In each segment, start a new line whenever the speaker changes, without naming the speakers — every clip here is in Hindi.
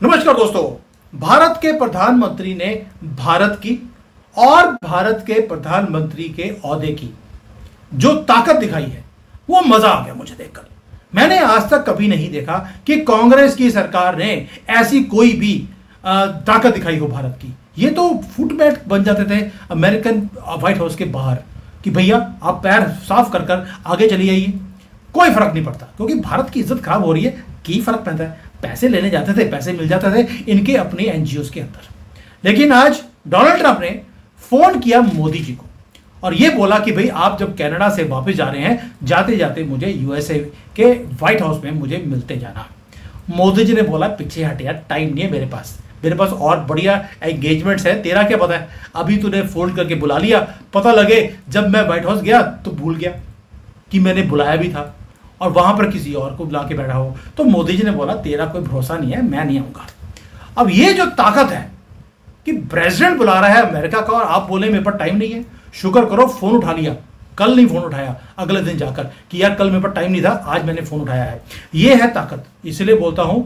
नमस्कार दोस्तों। भारत के प्रधानमंत्री ने भारत की और भारत के प्रधानमंत्री के ओहदे की जो ताकत दिखाई है वो मजा आ गया मुझे देखकर। मैंने आज तक कभी नहीं देखा कि कांग्रेस की सरकार ने ऐसी कोई भी ताकत दिखाई हो भारत की। ये तो फुटमैट बन जाते थे अमेरिकन व्हाइट हाउस के बाहर कि भैया आप पैर साफ कर कर आगे चली आइए, कोई फर्क नहीं पड़ता, क्योंकि भारत की इज्जत खराब हो रही है की फर्क पड़ता है। पैसे लेने जाते थे, पैसे मिल जाते थे इनके अपने एनजीओ के अंदर। लेकिन आज डोनाल्ड ट्रंप ने फोन किया मोदी जी को और यह बोला कि भाई आप जब कनाडा से वापस जा रहे हैं, जाते जाते मुझे यूएसए के व्हाइट हाउस में मुझे मिलते जाना। मोदी जी ने बोला पीछे हट यार, टाइम नहीं है मेरे पास और बढ़िया एंगेजमेंट्स है, तेरा क्या पता है, अभी तूने फोन करके बुला लिया, पता लगे जब मैं व्हाइट हाउस गया तो भूल गया कि मैंने बुलाया भी था और वहां पर किसी और को बुला के बैठा हो। तो मोदी जी ने बोला तेरा कोई भरोसा नहीं है, मैं नहीं आऊंगा। अब ये जो ताकत है कि प्रेसिडेंट बुला रहा है अमेरिका का और आप बोले मेरे पर टाइम नहीं है, शुक्र करो फोन उठा लिया, कल नहीं फोन उठाया अगले दिन जाकर कि यार कल मेरे पर टाइम नहीं था, आज मैंने फोन उठाया है। ये है ताकत। इसलिए बोलता हूं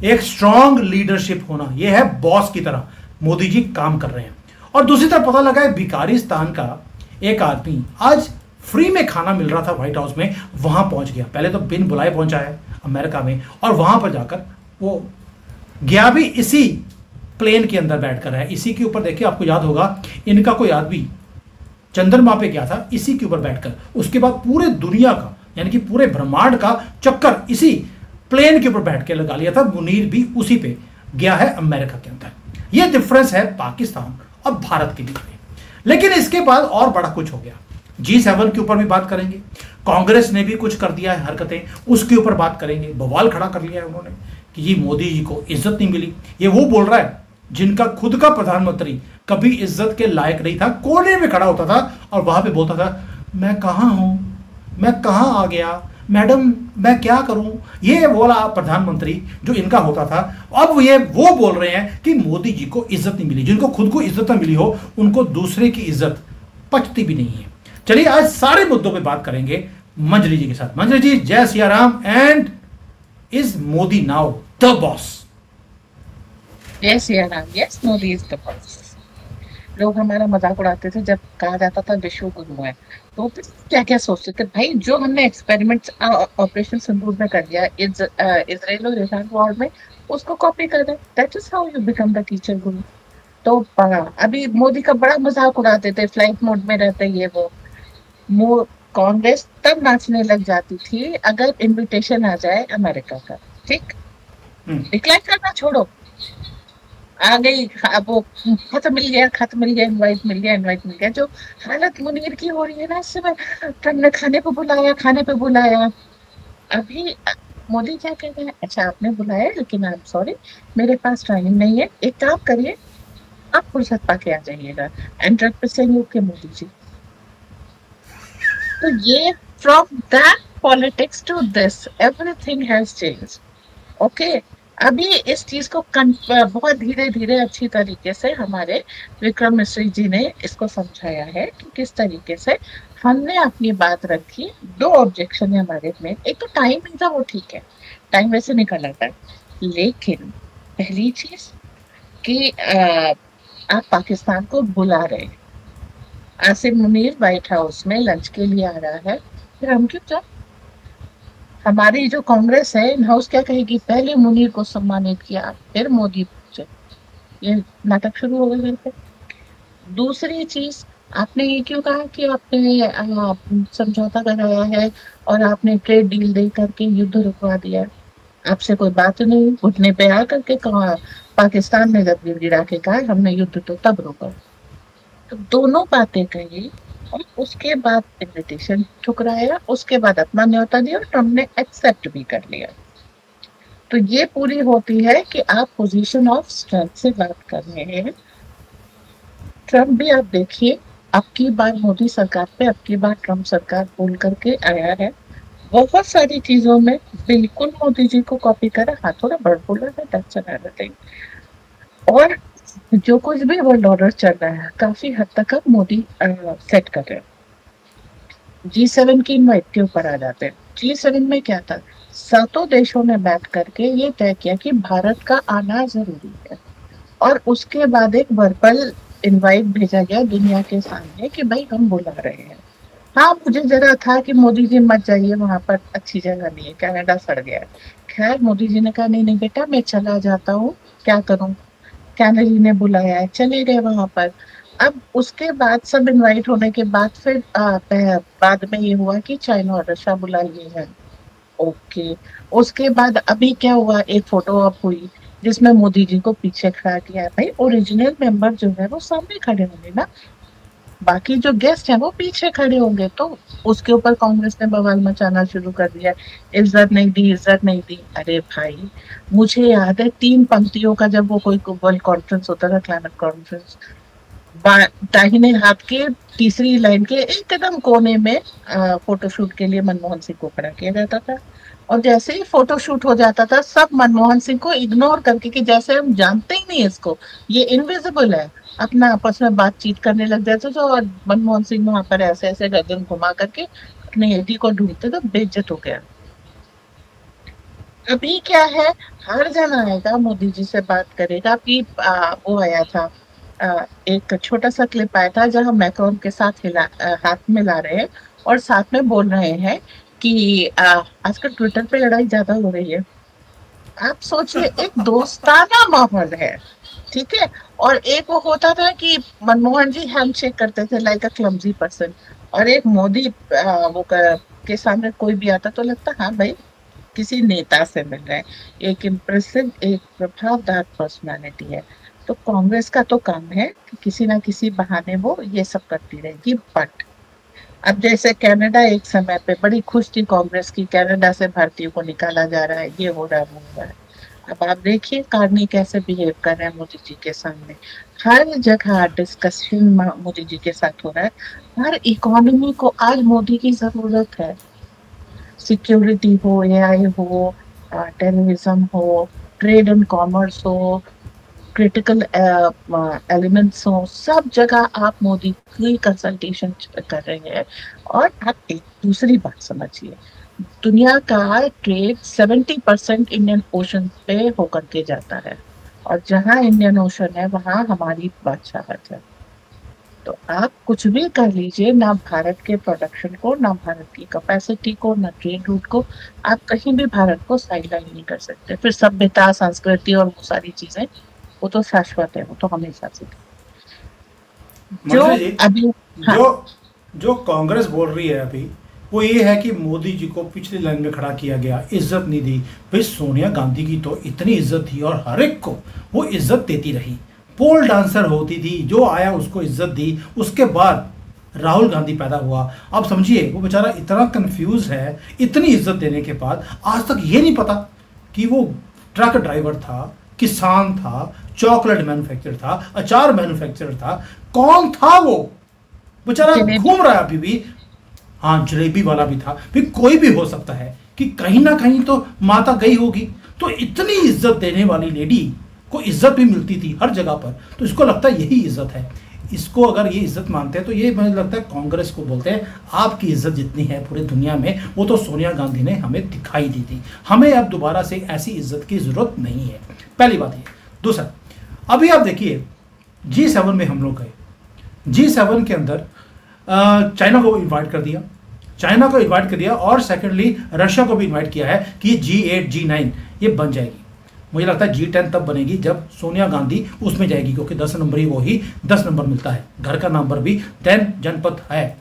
एक स्ट्रांग लीडरशिप होना, यह है बॉस की तरह मोदी जी काम कर रहे हैं। और दूसरी तरफ पता लगा है भिखारिस्तान का एक आदमी आज फ्री में खाना मिल रहा था व्हाइट हाउस में, वहां पहुंच गया। पहले तो बिन बुलाए पहुंचा है अमेरिका में और वहां पर जाकर वो गया भी इसी प्लेन के अंदर बैठकर है। इसी के ऊपर देखिए, आपको याद होगा इनका कोई आदमी चंद्रमा पे गया था इसी के ऊपर बैठकर। उसके बाद पूरे दुनिया का यानी कि पूरे ब्रह्मांड का चक्कर इसी प्लेन के ऊपर बैठ के लगा लिया था। मुनीर भी उसी पे गया है अमेरिका के अंदर। यह डिफरेंस है पाकिस्तान और भारत के बीच में। लेकिन इसके बाद और बड़ा कुछ हो गया। G7 के ऊपर भी बात करेंगे, कांग्रेस ने भी कुछ कर दिया है हरकतें, उसके ऊपर बात करेंगे। बवाल खड़ा कर लिया है उन्होंने कि ये मोदी जी को इज्जत नहीं मिली। ये वो बोल रहा है जिनका खुद का प्रधानमंत्री कभी इज्जत के लायक नहीं था, कोने में खड़ा होता था और वहां पे बोलता था मैं कहां हूं, मैं कहां आ गया, मैडम मैं क्या करूं। ये बोला प्रधानमंत्री जो इनका होता था। अब ये वो बोल रहे हैं कि मोदी जी को इज्जत नहीं मिली। जिनको खुद को इज्जत ना मिली हो उनको दूसरे की इज्जत पचती भी नहीं है। चलिए आज सारे मुद्दों पे बात करेंगे मंजरी जी के साथ। मंजरी जी जय Siya Ram. And is Modi now the boss?
जय Siya Ram. Yes, Modi is the boss. लोग हमारा मजाक उड़ाते थे जब कहा जाता था विश्व गुरु है, तो क्या क्या सोचते थे भाई, जो हमने एक्सपेरिमेंट्स ऑपरेशन सिंदूर में कर लिया इजराइल और ईरान वॉर में, उसको कॉपी कर दे। That is how you become the teacher guru. तो अभी मोदी का बड़ा मजाक उड़ाते थे, फ्लाइट मोड में रहते ये वो कांग्रेस तब नाचने लग जाती थी अगर इनविटेशन आ जाए अमेरिका का। ठीक, डिक्लाइन करना छोड़ो, आ गई वो खत मिल गया, इनवाइट मिल गया। जो हालत मुनीर की हो रही है ना इस समय, ट्रम्प ने खाने पे बुलाया। अभी मोदी क्या कहते हैं, अच्छा आपने बुलाया लेकिन आई एम सॉरी मेरे पास टाइम नहीं है, एक काम करिए आप फुर्सत पाके आ जाइएगा। एंड के मोदी जी। तो ये from that politics to this everything has change. Okay, अभी इस चीज को बहुत धीरे धीरे अच्छी तरीके से हमारे विक्रम मिश्री जी ने इसको समझाया है कि किस तरीके से हमने अपनी बात रखी। दो ऑब्जेक्शन है हमारे में। एक तो टाइम नहीं था, वो ठीक है, टाइम वैसे निकल आता है। लेकिन पहली चीज कि आप पाकिस्तान को बुला रहे हैं, आसिम मुनीर व्हाइट हाउस में लंच के लिए आ रहा है, फिर हम क्यों जाए? हमारी जो कांग्रेस है इन हाउस क्या कहेगी, पहले मुनीर को सम्मानित किया फिर मोदी पूछे। ये नाटक शुरू हो गया पे। दूसरी चीज, आपने ये क्यों कहा कि आपने समझौता कराया है और आपने ट्रेड डील दे करके युद्ध रुकवा दिया? आपसे कोई बात नहीं, घुटने पे आ करके कहा, पाकिस्तान ने जब गिरा के कहा हमने युद्ध तो तब रोका। तो दोनों बातें कही और उसके बाद इन्विटेशन ठुकराया, उसके बाद अपना न्योता दिया और ट्रम्प ने एक्सेप्ट भी कर लिया। तो ये पूरी होती है कि आप पोजीशन ऑफ स्ट्रेंथ से बात कर रहे हैं। ट्रम्प भी आप देखिए, अब की बार मोदी सरकार पे अब की बार ट्रम्प सरकार बोल करके आया है बहुत सारी चीजों में बिल्कुल मोदी जी को कॉपी करा। हाँ, थोड़ा बड़बोला है, दैट्स अनदर थिंग। और जो कुछ भी वर्ल्ड ऑर्डर चल रहा है काफी हद तक अब मोदी सेट कर रहे हैं। G7 की इनवाइट के ऊपर आ जाते हैं। G7 में क्या था, सातों देशों ने बैठ करके ये तय किया कि भारत का आना जरूरी है, और उसके बाद एक वर्बल इनवाइट भेजा गया दुनिया के सामने कि भाई हम बुला रहे हैं। हाँ, मुझे जरा था कि मोदी जी मत जाइए, वहां पर अच्छी जगह नहीं है, कनाडा सड़ गया है। खैर मोदी जी ने कहा नहीं नहीं बेटा, मैं चला जाता हूँ, क्या करूँ, कैनेडी ने बुलाया है, चले गए वहां पर। अब उसके बाद सब इनवाइट होने के बाद फिर बाद में ये हुआ कि चाइना और रशिया बुला लिए हैं। ओके। उसके बाद अभी क्या हुआ, एक फोटो अप हुई जिसमें मोदी जी को पीछे खड़ा किया है। भाई ओरिजिनल मेंबर जो है वो सामने खड़े होंगे ना, बाकी जो गेस्ट हैं वो पीछे खड़े होंगे। तो उसके ऊपर कांग्रेस ने बवाल मचाना शुरू कर दिया, इज्जत नहीं दी, इज्जत नहीं दी। अरे भाई, मुझे याद है 3 पंक्तियों का जब वो कोई वर्ल्ड कॉन्फ्रेंस होता था, क्लाइमेट कॉन्फ्रेंस, दाहिने हाथ के तीसरी लाइन के एकदम कोने में फोटोशूट के लिए मनमोहन सिंह को खड़ा किया जाता था। और जैसे ही फोटोशूट हो जाता था, सब मनमोहन सिंह को इग्नोर करके, कि जैसे हम जानते ही नहीं इसको, ये इनविजिबल है, अपना आपस में बातचीत करने लग जाते थे। और मनमोहन सिंह वहां पर ऐसे ऐसे गर्दन घुमा करके अपने एडी को ढूंढते, तो बेइज्जत हो गया। अभी क्या है, हर जन आएगा मोदी जी से बात करेगा। अभी वो आया था, एक छोटा सा क्लिप आया था जहां मैक्रोन के साथ हाथ मिला रहे हैं और साथ में बोल रहे हैं कि आजकल ट्विटर पे लड़ाई ज्यादा हो रही है। आप सोचिए, एक दोस्ताना माहौल है, ठीक है। और एक वो होता था कि मनमोहन जी हैंडशेक करते थे लाइक अ क्लमजी पर्सन, और एक मोदी के सामने कोई भी आता तो लगता हाँ भाई किसी नेता से मिल रहे हैं, एक इम्प्रेसिव, एक प्रभावदार पर्सनालिटी है। तो कांग्रेस का तो काम है कि किसी ना किसी बहाने वो ये सब करती रहेगी। बट अब जैसे कनाडा एक समय पे बड़ी खुश थी कांग्रेस की, कनाडा से भारतीयों को निकाला जा रहा है, ये हो रहा है, वो हो रहा है। अब आप देखिए कार्नी कैसे बिहेव कर रहे हैं मोदी जी के सामने। हर जगह डिस्कशन मोदी जी के साथ हो रहा है। हर इकोनॉमी को आज मोदी की जरूरत है, सिक्योरिटी हो, एआई हो, टेररिज्म हो, ट्रेड एंड कॉमर्स हो, क्रिटिकल एलिमेंट्स हो, सब जगह आप मोदी की कंसल्टेशन कर रहे हैं। और आप एक दूसरी बात समझिए, दुनिया का ट्रेड 70% इंडियन ओशन पे होकर के जाता है, और जहां इंडियन ओशन है वहां हमारी बादशाहत है। तो आप कुछ भी कर लीजिए, ना भारत के प्रोडक्शन को, ना भारत की कैपेसिटी को, ना ट्रेड रूट को, आप कहीं भी भारत को साइडलाइन नहीं कर सकते। फिर सभ्यता, संस्कृति और वो सारी चीजें, वो तो शाश्वत है, वो तो हमेशा से। जो
मंत्री जी,
अभी, हाँ,
जो जो कांग्रेस बोल रही है अभी, वो ये है कि मोदी जी को पिछली लाइन में खड़ा किया गया, इज्जत नहीं दी। भाई सोनिया गांधी की तो इतनी इज्जत थी और हर एक को वो इज्जत देती रही, पोल डांसर होती थी, जो आया उसको इज्जत दी। उसके बाद राहुल गांधी पैदा हुआ। आप समझिए वो बेचारा इतना कंफ्यूज है, इतनी इज्जत देने के बाद आज तक ये नहीं पता कि वो ट्रक ड्राइवर था, किसान था, चॉकलेट मैन्युफैक्चरर था, अचार मैन्युफैक्चरर था, कौन था वो बेचारा घूम रहा है अभी भी। हाँ, जलेबी वाला भी था। फिर कोई भी हो सकता है कि कहीं ना कहीं तो माता गई होगी। तो इतनी इज्जत देने वाली लेडी को इज्जत भी मिलती थी हर जगह पर, तो इसको लगता है यही इज्जत है। इसको अगर ये इज्जत मानते हैं तो ये मुझे लगता है कांग्रेस को बोलते हैं आपकी इज्जत जितनी है पूरी दुनिया में, वो तो सोनिया गांधी ने हमें दिखाई दी थी। हमें अब दोबारा से ऐसी इज्जत की जरूरत नहीं है, पहली बात ये। दूसरा, अभी आप देखिए G7 में हम लोग गए, G7 के अंदर चाइना को इन्वाइट कर दिया, चाइना को इन्वाइट कर दिया, और सेकेंडली रशिया को भी इन्वाइट किया है कि G8 G9 ये बन जाएगी। मुझे लगता है G10 तब बनेगी जब सोनिया गांधी उसमें जाएगी, क्योंकि 10 नंबर ही, वो ही 10 नंबर मिलता है, घर का नंबर भी 10 जनपद है।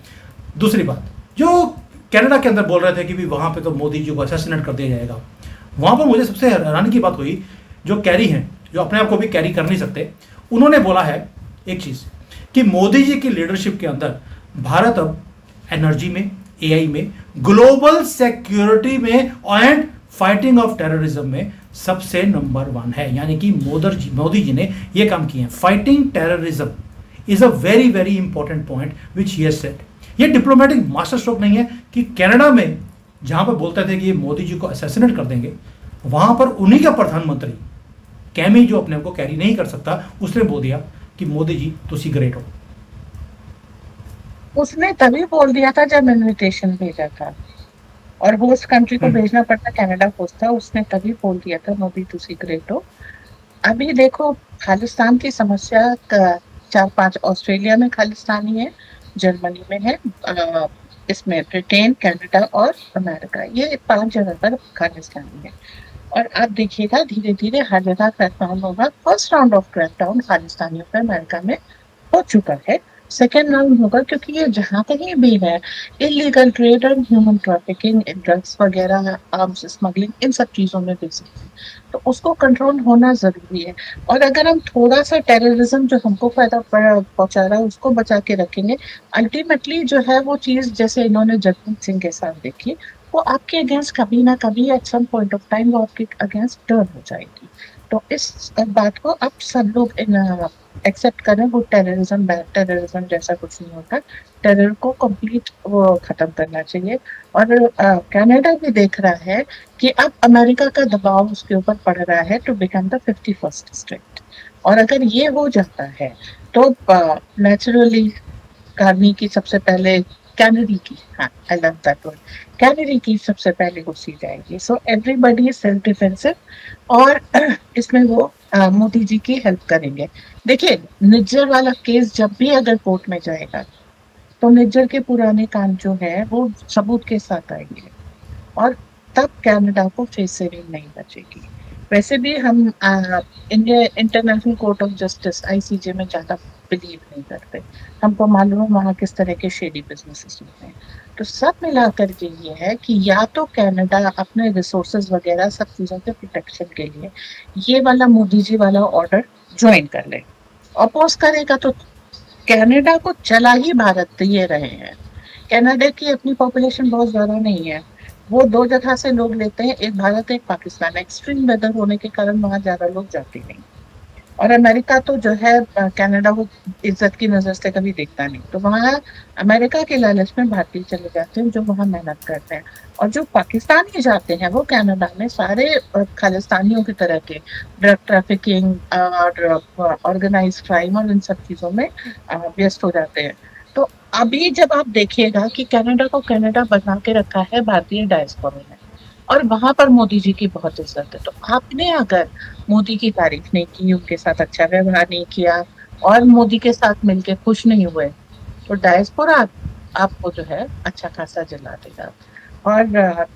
दूसरी बात, जो कनाडा के अंदर बोल रहे थे कि भी वहां पे तो मोदी जी को असैसिनेट कर दिया जाएगा, वहां पर मुझे सबसे हैरानी की बात हुई, जो कैरी हैं, जो अपने आप को भी कैरी कर नहीं सकते, उन्होंने बोला है एक चीज कि मोदी जी की लीडरशिप के अंदर भारत अब एनर्जी में, एआई में, ग्लोबल सिक्योरिटी में एंड फाइटिंग ऑफ टेररिज्म में सबसे नंबर 1 है। यानी कि मोदी जी ने यह काम किए हैं। Fighting terrorism is a very very important point which he has said. ये डिप्लोमेटिक मास्टर स्ट्रोक नहीं है कि कनाडा में जहां पर बोलते थे कि ये मोदी जी को असैसिनेट कर देंगे, वहां पर उन्हीं का प्रधानमंत्री कैमी, जो अपने आप को कैरी नहीं कर सकता, उसने बोल दिया कि मोदी जी तुसी ग्रेट हो।
उसने तभी बोल दिया था जब इनविटेशन भेजा था। और होस्ट कंट्री को भेजना पड़ता, कनाडा होस्ट था, उसने तभी बोल दिया था मोदी तुसी ग्रेट हो। अभी देखो खालिस्तान की समस्या का 4-5 ऑस्ट्रेलिया में खालिस्तानी है, जर्मनी में है, इसमें ब्रिटेन, कनाडा और अमेरिका, ये 5 जगह पर खालिस्तानी है। और आप देखिएगा धीरे धीरे हर जगह क्रैकडाउन होगा। फर्स्ट राउंड ऑफ क्रैकडाउन खालिस्तानियों पर अमेरिका में हो चुका है, सेकेंड राउंड होगा, क्योंकि ये जहाँ कहीं भी है इलीगल ट्रेड और ह्यूमन ट्रैफिकिंग, ड्रग्स वगैरह, आर्म्स स्मगलिंग, इन सब चीजों में बेसिकली तो उसको कंट्रोल होना जरूरी है। और अगर हम थोड़ा सा टेररिज्म जो हमको फायदा पहुंचा रहा है उसको बचा के रखेंगे, अल्टीमेटली जो है वो चीज जैसे इन्होंने जगमीत सिंह के साथ देखी, वो आपके अगेंस्ट कभी ना कभी at some point of time वो आपके अगेंस्ट टर्न हो जाएगी। तो इस बात को आप सब लोग एक्सेप्ट करें, वो टेररिज्म, बैड टेररिज्म जैसा कुछ नहीं होता, टेरर को कंप्लीट वो खत्म करना चाहिए। और कनाडा भी देख रहा है कि अब अमेरिका का दबाव उसके ऊपर पड़ रहा है to become the 51st state, और अगर ये हो जाता है तो नेचुरली कार्नी की सबसे पहले, कैनेडी की, हाँ I love that word, Kennedy की सबसे पहले घुसी जाएगी। सो एवरीबडी सेल्फ डिफेंसिव, और इसमें वो मोदी जी की हेल्प करेंगे। देखिए निज्जर वाला केस जब भी अगर कोर्ट में जाएगा तो निज्जर के पुराने काम जो है वो सबूत के साथ आएंगे, और तब कनाडा को फेस सेविंग नहीं बचेगी। वैसे भी हम India international court of justice ICJ में ज्यादा बिलीव नहीं करते, हमको मालूम है वहाँ किस तरह के शेडी बिजनेसेस होते हैं। तो सब मिलाकर के ये है कि या तो कनाडा अपने रिसोर्सेज वगैरह सब चीजों के प्रोटेक्शन के लिए ये वाला मोदी जी वाला ऑर्डर ज्वाइन कर ले, अपोज करेगा तो कनाडा को चला ही भारत दिए रहे हैं। कनाडा की अपनी पॉपुलेशन बहुत ज्यादा नहीं है, वो 2 जगह से लोग लेते हैं, एक भारत एक पाकिस्तान, एक्सट्रीम वेदर होने के कारण वहां ज्यादा लोग जाते नहीं। और अमेरिका तो जो है कनाडा को इज्जत की नजर से कभी देखता नहीं, तो वहाँ अमेरिका के लालच में भारतीय चले जाते हैं जो वहाँ मेहनत करते हैं। और जो पाकिस्तानी जाते हैं वो कनाडा में सारे खालिस्तानियों की तरह के ड्रग ट्रैफिकिंग और ऑर्गेनाइज क्राइम और इन सब चीजों में व्यस्त हो जाते हैं। तो अभी जब आप देखिएगा कि कनाडा को कनाडा बना के रखा है भारतीय डायस्पोरा ने, और वहां पर मोदी जी की बहुत इज्जत है, तो आपने अगर मोदी की तारीफ नहीं की, उनके साथ अच्छा व्यवहार नहीं किया और मोदी के साथ मिलके खुश नहीं हुए, तो डायस्पोरा आपको जो है अच्छा खासा जला देगा। और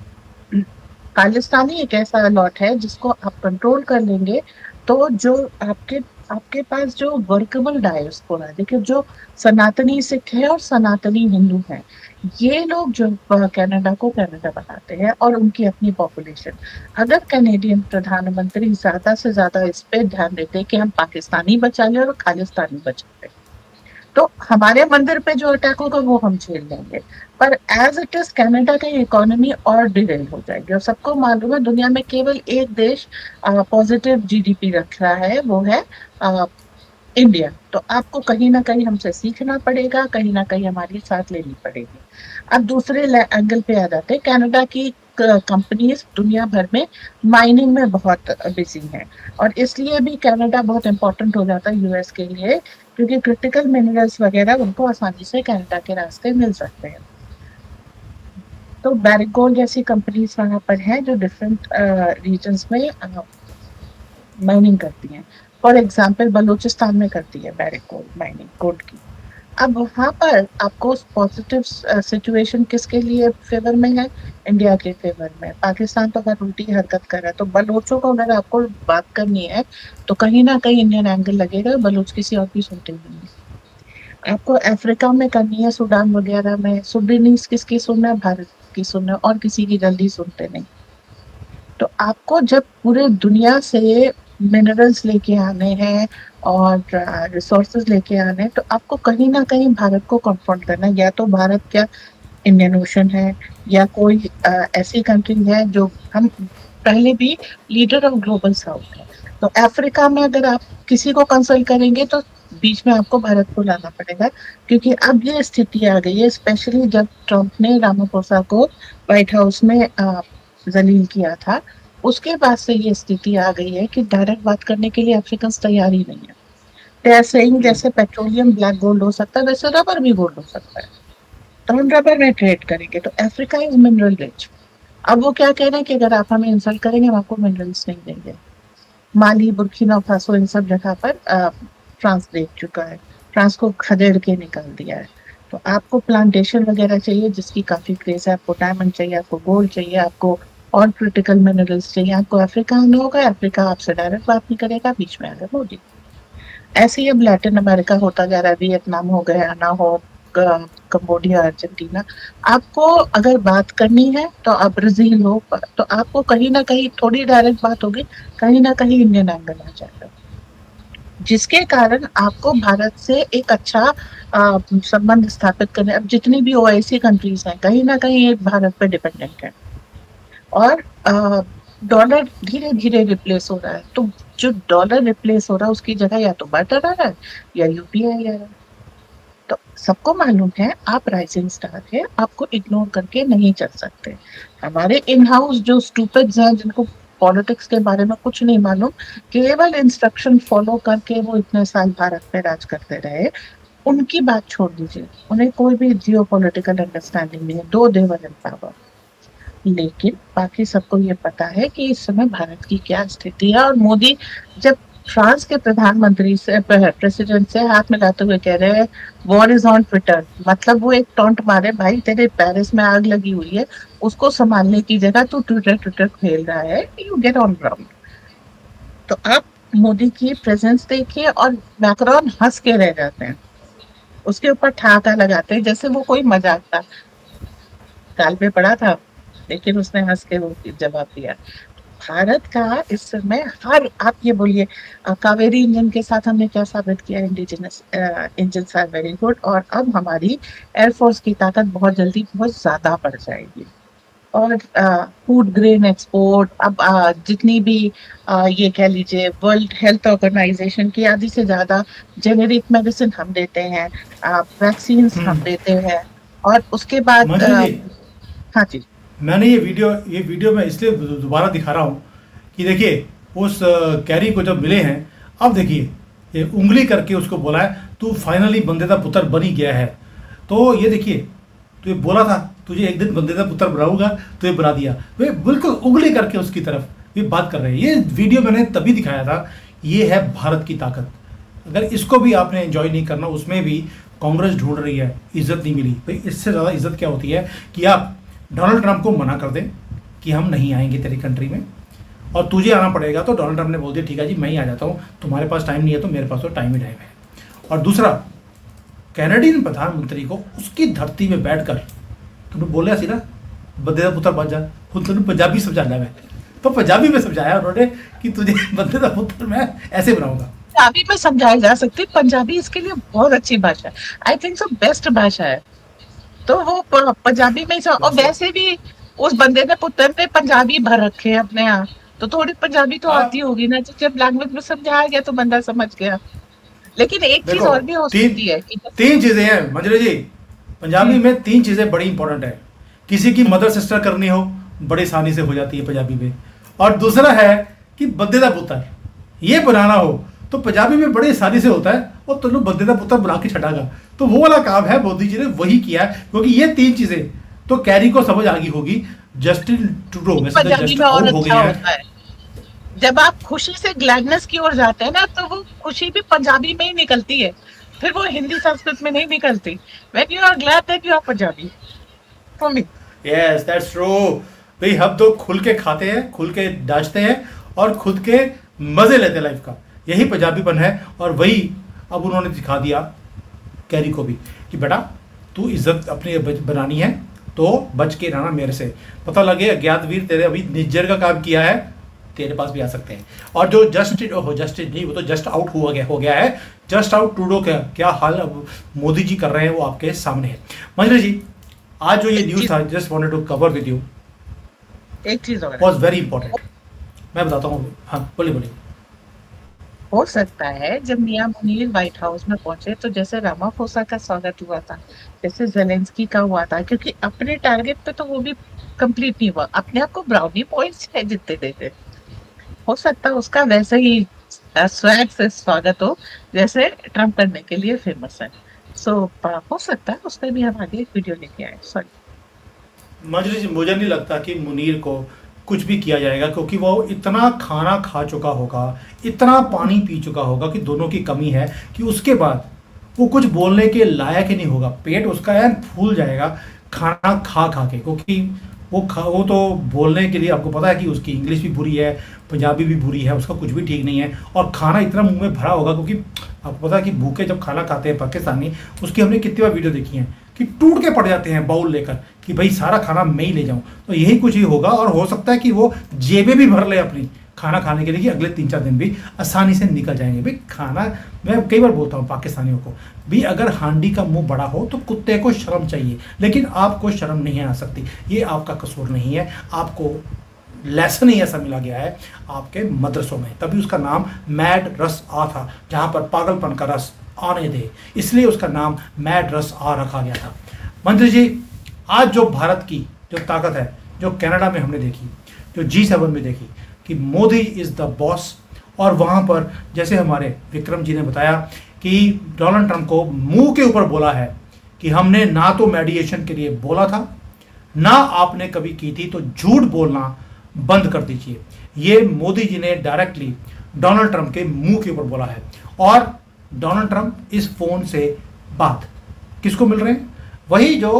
खालिस्तानी एक ऐसा लॉट है जिसको आप कंट्रोल कर लेंगे तो जो आपके आपके पास जो वर्केबल डायस्पोरा, देखिए जो सनातनी सिख है और सनातनी हिंदू है, ये लोग जो कनाडा को कनाडा बनाते हैं और उनकी अपनी पॉपुलेशन, अगर कैनेडियन प्रधानमंत्री ज्यादा से ज्यादा इस पे ध्यान देते कि हम पाकिस्तानी बचा लें और खालिस्तानी बचा लें, तो हमारे मंदिर पे जो अटैक होगा वो हम झेल लेंगे। पर एज इट इज कनाडा की इकोनॉमी और डिरेल हो जाएगी, और सबको मालूम है दुनिया में केवल एक देश पॉजिटिव जीडीपी रख रहा है, वो है इंडिया। तो आपको कहीं ना कहीं हमसे सीखना पड़ेगा, कहीं ना कहीं हमारी साथ लेनी पड़ेगी। अब दूसरे एंगल पे आ जाते हैं, कनाडा की कंपनीज दुनिया भर में माइनिंग में बहुत बिजी हैं, और इसलिए भी कनाडा बहुत इंपॉर्टेंट हो जाता है यूएस के लिए, क्योंकि क्रिटिकल मिनरल्स वगैरह उनको आसानी से कनाडा के रास्ते मिल सकते हैं। तो बैरिक गोल्ड जैसी कंपनीज वहां पर हैं जो डिफरेंट रीजन्स में माइनिंग करती हैं। फॉर एग्जाम्पल बलूचिस्तान में करती है बैरिक गोल्ड माइनिंग गोल्ड की। अब वहां पर आपको पॉजिटिव सिचुएशन किसके लिए फेवर में है? इंडिया के फेवर में। पाकिस्तान तो हर उल्टी हरकत कर रहा है, तो बलोचों को अगर आपको बात करनी है तो कहीं ना कहीं इंडियन एंगल लगेगा, बलोच किसी और की सुनते नहीं। आपको अफ्रीका में करनी है, सूडान वगैरह में, सुडानीज किसकी सुनना है? भारत की सुनना है, और किसी की जल्दी सुनते नहीं। तो आपको जब पूरे दुनिया से मिनरल्स लेके आने हैं और रिसोर्सेज लेके आने हैं, तो आपको कहीं ना कहीं भारत को कन्फ्रंट करना है। या तो भारत क्या इंडियन ओशन है, या कोई ऐसी कंट्री है जो हम पहले भी लीडर ऑफ ग्लोबल साउथ है। तो अफ्रीका में अगर आप किसी को कंसल्ट करेंगे तो बीच में आपको भारत को लाना पड़ेगा, क्योंकि अब ये स्थिति आ गई है, स्पेशली जब ट्रंप ने रामापोसा को व्हाइट हाउस में जलील किया था, उसके बाद से ये स्थिति आ गई है कि डायरेक्ट बात करने के लिए अफ्रीकन तैयार ही नहीं है। दे आर सेइंग जैसे पेट्रोलियम ब्लैक गोल्ड हो सकता है, वैसे रबर भी गोल्ड हो सकता है, तो हम रबर में ट्रेड करेंगे। तो अफ्रीका इज मिनरल रिच, अब वो क्या कह रहे हैं कि अगर आप हमें इंसल्ट करेंगे हम आपको मिनरल्स नहीं देंगे। माली, बुर्किना फासो, इन सब जगह पर फ्रांस देख चुका है, फ्रांस को खदेड़ के निकाल दिया है। तो आपको प्लांटेशन वगैरह चाहिए जिसकी काफी क्रेज है, आपको डायमंड चाहिए, आपको गोल्ड चाहिए, आपको और क्रिटिकल मिनरल्स चाहिए, आपको अफ्रीका आना होगा, अफ्रीका आपसे डायरेक्ट बात नहीं करेगा, बीच में आ गया मोदी। ऐसे ही अब लैटिन अमेरिका होता जा रहा है, वियतनाम हो गया ना हो, कंबोडिया, अर्जेंटीना। आपको अगर बात करनी है तो आप ब्राजील हो, तो आपको कहीं ना कहीं थोड़ी डायरेक्ट बात होगी, कहीं ना कहीं इंडियन एंगल आ जाएगा, जिसके कारण आपको भारत से एक अच्छा संबंध स्थापित करने। अब जितनी भी ओआईसी कंट्रीज हैं कहीं ना कहीं एक भारत पर डिपेंडेंट है, और डॉलर धीरे धीरे रिप्लेस हो रहा है। तो जो डॉलर रिप्लेस हो रहा है उसकी जगह या तो बार्टर आ रहा है या यूपीआई आ रहा है। तो सबको मालूम है आप राइजिंग स्टार है, आपको इग्नोर करके नहीं चल सकते। हमारे इन हाउस जो स्टूपिड्स हैं जिनको पॉलिटिक्स के बारे में कुछ नहीं मालूम, केवल इंस्ट्रक्शन फॉलो करके वो इतने साल भारत पे राज करते रहे, उनकी बात छोड़ दीजिए, उन्हें कोई भी जियो पॉलिटिकल अंडरस्टैंडिंग नहीं है, दो देवर इन पावर। लेकिन बाकी सबको ये पता है कि इस समय भारत की क्या स्थिति है। और मोदी जब फ्रांस के प्रधानमंत्री से, प्रेसिडेंट से हाथ मिलाते हुए कह रहे हैं वॉर इज ऑन ट्विटर, मतलब वो एक टॉन्ट मारे, भाई तेरे पेरिस में आग लगी हुई है, उसको संभालने की जगह तू ट्विटर ट्विटर खेल रहा है, यू गेट ऑन ग्राउंड। तो आप मोदी की प्रेजेंस देखिए, और मैक्रोन हंस के रह जाते हैं, उसके ऊपर ठहाका लगाते हैं जैसे वो कोई मजाक था। गाल पे पड़ा था लेकिन उसने हंस के वो जवाब दिया। भारत का इस समय हर, आप ये बोलिए कावेरी इंजन के साथ हमने क्या साबित किया, indigenous engine are very good, और अब हमारी एयरफोर्स की ताकत बहुत जल्दी बहुत ज्यादा बढ़ जाएगी। और फूड ग्रेन एक्सपोर्ट, अब जितनी भी ये कह लीजिए वर्ल्ड हेल्थ ऑर्गेनाइजेशन की आधी से ज्यादा जेनेरिक मेडिसिन हम देते हैं, वैक्सीन हम देते हैं, और उसके बाद
मंजू जी,
हाँ जी,
मैंने ये वीडियो मैं इसलिए दोबारा दिखा रहा हूँ कि देखिए उस कैरी को जब मिले हैं, अब देखिए ये उंगली करके उसको बोला है तू फाइनली बंदे का पुत्र बन ही गया है। तो ये देखिए, तो ये बोला था तुझे एक दिन बंदे का पुत्र बनाऊंगा, तो ये बना दिया। वे बिल्कुल उंगली करके उसकी तरफ ये बात कर रहे हैं। ये वीडियो मैंने तभी दिखाया था, ये है भारत की ताकत। अगर इसको भी आपने एंजॉय नहीं करना, उसमें भी कांग्रेस ढूंढ रही है, इज्जत नहीं मिली भाई। इससे ज़्यादा इज्जत क्या होती है कि आप डोनाल्ड ट्रंप को मना कर दें कि हम नहीं आएंगे तेरी कंट्री में, और तुझे आना पड़ेगा, तो डोनाल्ड ट्रंप ने बोल दिया ठीक है जी मैं ही आ जाता हूँ, तुम्हारे पास टाइम नहीं है तो मेरे पास तो टाइम ही टाइम है। और दूसरा, कैनेडियन प्रधानमंत्री को उसकी धरती में बैठकर तुमने बोला सी ना बंदे का पुत्र बन जा, खुद तुमने पंजाबी समझाना है, तो पंजाबी में समझाया उन्होंने कि तुझे बंदे का पुत्र मैं ऐसे बनाऊंगा।
पंजाबी में समझाई जा सकती, पंजाबी इसके लिए बहुत अच्छी भाषा है, आई थिंक सो बेस्ट भाषा है। तो वो पंजाबी में ही और वैसे भी उस बंदे ने पुत्र ने पंजाबी भर रखे हैं अपने यहाँ, तो थोड़ी पंजाबी तो आती होगी ना, जब लैंग्वेज में समझाया गया तो बंदा समझ गया। लेकिन एक चीज और भी हो सकती है कि
तीन चीजें हैं मंजरी जी, पंजाबी में तीन चीजें बड़ी इंपॉर्टेंट है। किसी की मदर सिस्टर करनी हो बड़ी आसानी से हो जाती है पंजाबी में, और दूसरा है कि बंदे का पुत्र ये बनाना हो तो पंजाबी में बड़ी आसानी से होता है, और तुम बंदे का पुत्र बना के छटागा। तो वो वाला काम है मोदी जी ने वही किया है, क्योंकि ये तीन चीजें तो कैरी को समझ आ गई होगी। जस्टिन ट्रूडो
पंजाबी में और अच्छा होता है, जब आप खुशी से ग्लैडनेस की ओर जाते हैं ना, तो वो खुशी भी पंजाबी में ही निकलती है, फिर वो हिंदी संस्कृत में नहीं निकलती। When you are glad that you are Punjabi, for me.
Yes, that's true। भाई हम तो खुल के खाते हैं, खुल के नाचते हैं, और खुद के मजे लेते हैं लाइफ का, यही पंजाबीपन है। और वही अब उन्होंने दिखा दिया कैरी को भी कि बेटा तू इज्जत अपनी बनानी है तो बच के रहना मेरे से। पता लगे अज्ञात वीर तेरे अभी निज्जर का काम किया है, तेरे पास भी आ सकते हैं। और जो जस्टिस नहीं, वो तो जस्ट आउट हो गया है। जस्ट आउट ट्रूडो का क्या हाल अब मोदी जी कर रहे हैं वो आपके सामने है। मंजरी जी, आज जो ये न्यूज था, just wanted to cover with you,
एक चीज
वाज वेरी इंपॉर्टेंट। मैं बताता हूँ, हाँ बोलिए।
हो सकता है जब मियां मुनीर व्हाइट हाउस में पहुंचे तो जैसे रामाफोसा का स्वागत हुआ था, जैसे जेलेंस्की का हुआ था, क्योंकि अपने टारगेट पे तो वो भी कंप्लीट नहीं हुआ, अपने आप को ब्राउनी पॉइंट्स है जितने देते, हो सकता है उसका वैसे ही स्वैग से स्वागत हो जैसे ट्रम्प करने के लिए फेमस है। सो हो सकता है उसमें भी हम आगे एक वीडियो लेके आए। सॉरी
मुझे नहीं लगता कि मुनीर को कुछ भी किया जाएगा, क्योंकि वो इतना खाना खा चुका होगा, इतना पानी पी चुका होगा कि दोनों की कमी है कि उसके बाद वो कुछ बोलने के लायक ही नहीं होगा। पेट उसका यार फूल जाएगा खाना खा खा के, क्योंकि वो तो बोलने के लिए, आपको पता है कि उसकी इंग्लिश भी बुरी है, पंजाबी भी बुरी है, उसका कुछ भी ठीक नहीं है, और खाना इतना मुंह में भरा होगा, क्योंकि आपको पता है कि भूखे जब खाना खाते हैं पाकिस्तानी, उसकी हमने कितनी बार वीडियो देखी है कि टूट के पड़ जाते हैं बाउल लेकर कि भाई सारा खाना मैं ही ले जाऊं। तो यही कुछ ही होगा, और हो सकता है कि वो जेबें भी भर ले अपनी खाना खाने के लिए, कि अगले 3-4 दिन भी आसानी से निकल जाएंगे। भाई खाना, मैं कई बार बोलता हूँ पाकिस्तानियों को भी, अगर हांडी का मुंह बड़ा हो तो कुत्ते को शर्म चाहिए, लेकिन आपको शर्म नहीं आ सकती। ये आपका कसूर नहीं है, आपको लेसन ही ऐसा मिला गया है आपके मदरसों में, तभी उसका नाम मैड रस आ था, जहाँ पर पागलपन का रस आने दे, इसलिए उसका नाम मैड रस आ रखा गया था। मंत्री जी, आज जो भारत की जो ताकत है, जो कनाडा में हमने देखी, जो G7 में देखी कि मोदी इज़ द बॉस, और वहाँ पर जैसे हमारे विक्रम जी ने बताया कि डोनाल्ड ट्रंप को मुंह के ऊपर बोला है कि हमने ना तो मेडिएशन के लिए बोला था, ना आपने कभी की थी, तो झूठ बोलना बंद कर दीजिए। ये मोदी जी ने डायरेक्टली डोनाल्ड ट्रंप के मुंह के ऊपर बोला है। और डोनाल्ड ट्रंप इस फोन से बात किसको मिल रहे हैं? वही जो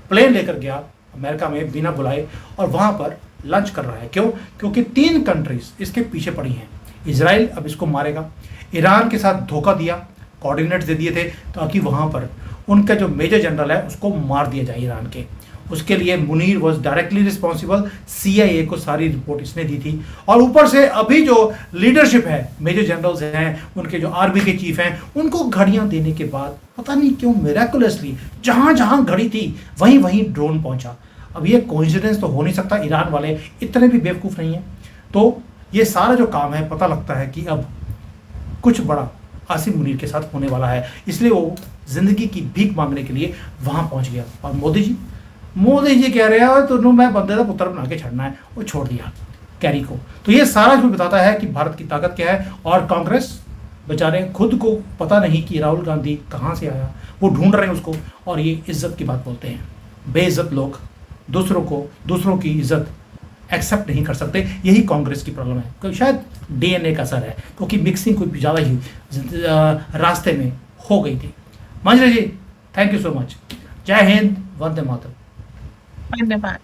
प्लेन लेकर गया अमेरिका में बिना बुलाए और वहां पर लंच कर रहा है। क्यों? क्योंकि 3 कंट्रीज इसके पीछे पड़ी हैं। इजराइल अब इसको मारेगा, ईरान के साथ धोखा दिया, कोऑर्डिनेट्स दे दिए थे ताकि वहां पर उनका जो मेजर जनरल है उसको मार दिया जाए ईरान के। उसके लिए Munir was directly responsible, CIA को सारी रिपोर्ट इसने दी थी। और ऊपर से अभी जो लीडरशिप है, मेजर जनरल्स हैं, उनके जो आर्मी के चीफ हैं, उनको घड़ियां देने के बाद पता नहीं क्यों मिरेकुलसली जहां जहां घड़ी थी वहीं वहीं ड्रोन पहुंचा। अब ये कोइंसिडेंस तो हो नहीं सकता, ईरान वाले इतने भी बेवकूफ़ नहीं है। तो ये सारा जो काम है, पता लगता है कि अब कुछ बड़ा आसिम मुनीर के साथ होने वाला है, इसलिए वो जिंदगी की भीख मांगने के लिए वहां पहुंच गया। और मोदी जी कह रहे हैं तो मैं बंदे का पुत्र बना के छड़ना है, वो छोड़ दिया कैरी को। तो ये सारा जो बताता है कि भारत की ताकत क्या है। और कांग्रेस बेचारे खुद को पता नहीं कि राहुल गांधी कहाँ से आया, वो ढूंढ रहे हैं उसको, और ये इज्जत की बात बोलते हैं। बेइज्जत लोग दूसरों की इज्जत एक्सेप्ट नहीं कर सकते, यही कांग्रेस की प्रॉब्लम है। तो शायद DNA का असर है, क्योंकि मिक्सिंग कुछ ज़्यादा ही रास्ते में हो गई थी। मंजरी जी, थैंक यू सो मच। जय हिंद, वंदे मातरम।
धन्यवाद।